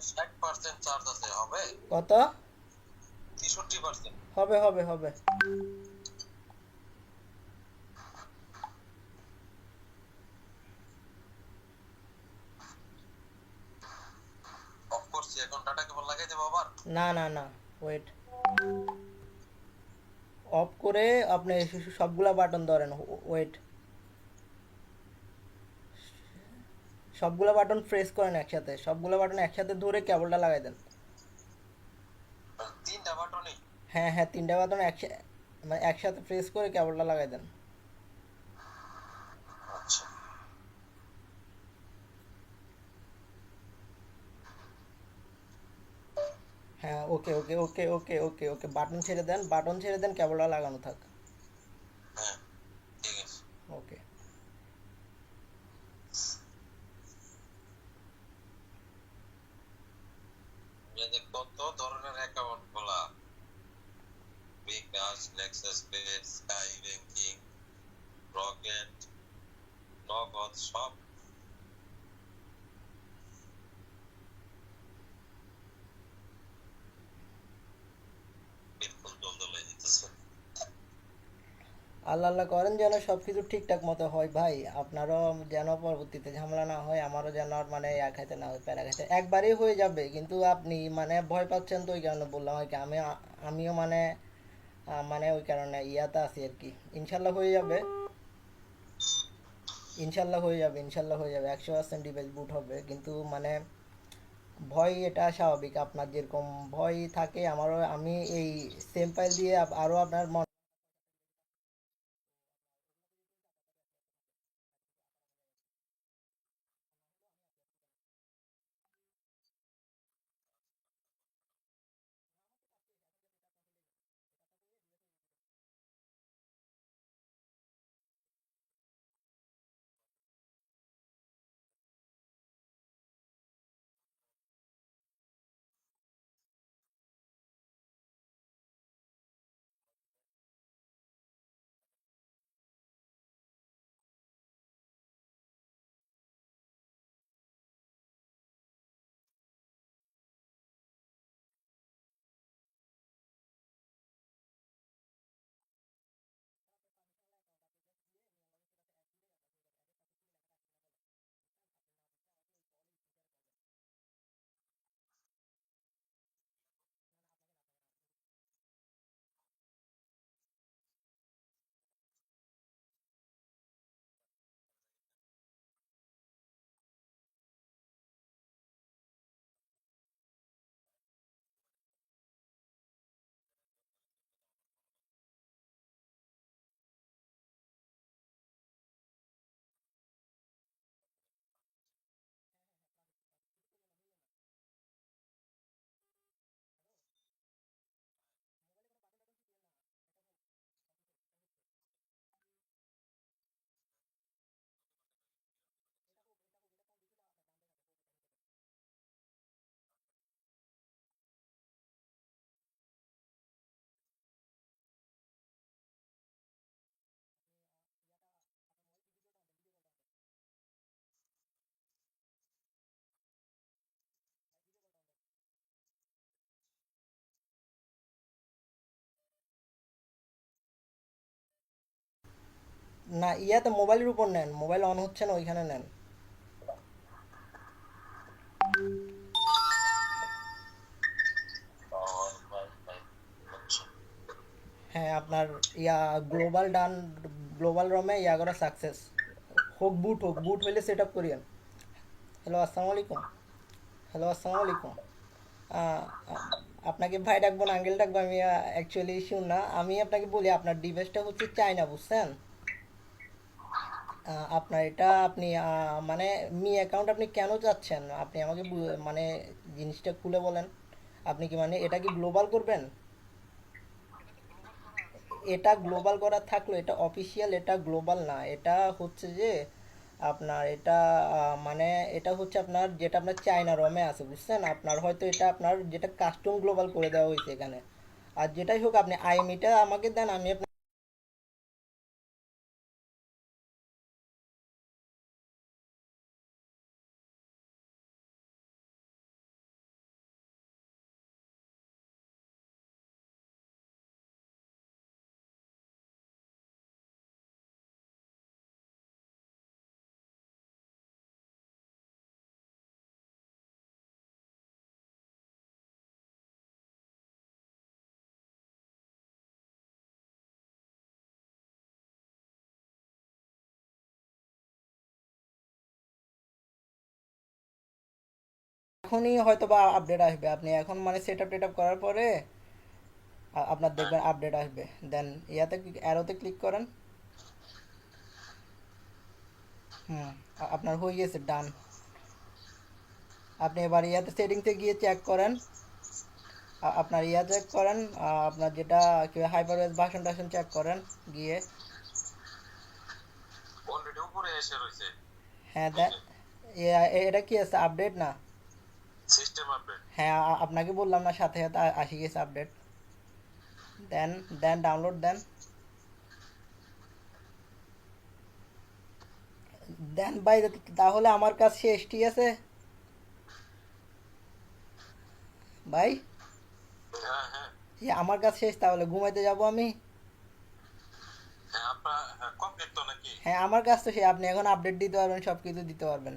60% charge আছে, হবে? কত? 63%। হবে হবে হবে। অফ করছি, এখন ডাটা কেবল লাগাই দেবো আবার। না না না, ওয়েট। অফ করে আপনি সবগুলা বাটন ধরেন। ওয়েট, সবগুলা বাটন প্রেস করেন একসাথে, সবগুলা বাটন একসাথে ধরে কেবলটা লাগাই দেন। তিনটা বাটনই? হ্যাঁ হ্যাঁ, তিনটা বাটন একসাথে, মানে একসাথে প্রেস করে কেবলটা লাগাই দেন। আচ্ছা। হ্যাঁ, ওকে ওকে ওকে ওকে ওকে ওকে, বাটন ছেড়ে দেন, বাটন ছেড়ে দেন, কেবলটা লাগানো থাক। হ্যাঁ, ঠিক আছে। ওকে। এই যে কত ধরনের অ্যাকাউন্ট খোলা, bKash, Nexus Pay, Sky Banking, Rocket, Nagad, সব বিলকুল দলদল হয়ে যেতেছে। আল্লাহ আল্লাহ করেন যেন সব কিছু ঠিকঠাক মতো হয় ভাই, আপনারও যেন পরবর্তীতে ঝামেলা না হয়, আমারও যেন আর মানে ইয়া খাইতে না হয়, প্যারা খাইতে। একবারই হয়ে যাবে, কিন্তু আপনি মানে ভয় পাচ্ছেন তো ওই কারণে বললাম আর কি। আমিও মানে মানে ওই কারণে ইয়াতে আছি আর কি। ইনশাল্লাহ হয়ে যাবে, ইনশাল্লাহ হয়ে যাবে, ইনশাল্লাহ হয়ে যাবে, 100% ডিভাইস বুট হবে। কিন্তু মানে ভয় এটা স্বাভাবিক, আপনার যেরকম ভয় থাকে আমারও। আমি এই সেম ফাইল দিয়ে আরও আপনার না ইয়াতে মোবাইলের উপর নেন, মোবাইল অন হচ্ছে না ওইখানে নেন। আর ভাই ভাই হচ্ছে। হ্যাঁ, আপনার ইয়া গ্লোবাল ডান, গ্লোবাল রমে ইয়া করা সাকসেস হোক। বুট হোক, বুট হইলে সেট আপ করিয়েন। হ্যালো আসসালামু আলাইকুম। হ্যালো আসসালামু আলাইকুম। আহ, আপনাকে ভাই ডাকবো না আঙ্কেল ডাকবো? আমি অ্যাকচুয়ালি ইস্যু না, আমি আপনাকে বলি আপনার ডিভাইসটা হচ্ছে চায়না, বুঝছেন? আপনার এটা আপনি মানে মি অ্যাকাউন্ট আপনি কেন চাচ্ছেন আপনি আমাকে মানে জিনিসটা খুলে বলেন। আপনি কি মানে এটা কি গ্লোবাল করবেন? এটা গ্লোবাল করা থাকলো, এটা অফিসিয়াল, এটা গ্লোবাল না। এটা হচ্ছে যে আপনার এটা মানে এটা হচ্ছে আপনার যেটা আপনার চায়না রমে আছে, বুঝছেন? আপনার হয়তো এটা আপনার যেটা কাস্টম গ্লোবাল করে দেওয়া হয়েছে এখানে। আর যেটাই হোক আপনি আইএমইটা আমাকে দেন, আমি আপনার এখনই হয়তো বা আপডেট আসবে, আপনি এখন মানে সেট আপ টেট আপ করার পরে আপনার হ্যাঁ দেখবেন আপডেট আসবে। দেন ইয়াতে অ্যারোতে ক্লিক করেন। হুম, আপনার হয়ে গেছে ডান। আপনি এবার ইয়াতে সেটিংসে গিয়ে চেক করেন, আপনার ইয়া চেক করেন, আপনার যেটা কি হাইপারওয়েজ ভার্সন টার্সন চেক করেন গিয়ে। অলরেডি উপরে এসে রয়েছে। হ্যাঁ এই দেন যে এটা কি আছে, আপডেট না? System update. হ্যাঁ আপনাকে বললাম না সাথে সাথে আসি গেছে আপডেট। দেন দেন ডাউনলোড দেন। দেন ভাই, তাহলে আমার কাজ শেষ, ঠিক আছে ভাই? হ্যাঁ হ্যাঁ আমার কাজ শেষ, তাহলে ঘুমাইতে যাব আমি। হ্যাঁ, আপনার কমপ্লিট তো নাকি? হ্যাঁ আমার কাজ তো শেষ, আপনি এখন আপডেট দিতে পারবেন, সব কিছু দিতে পারবেন।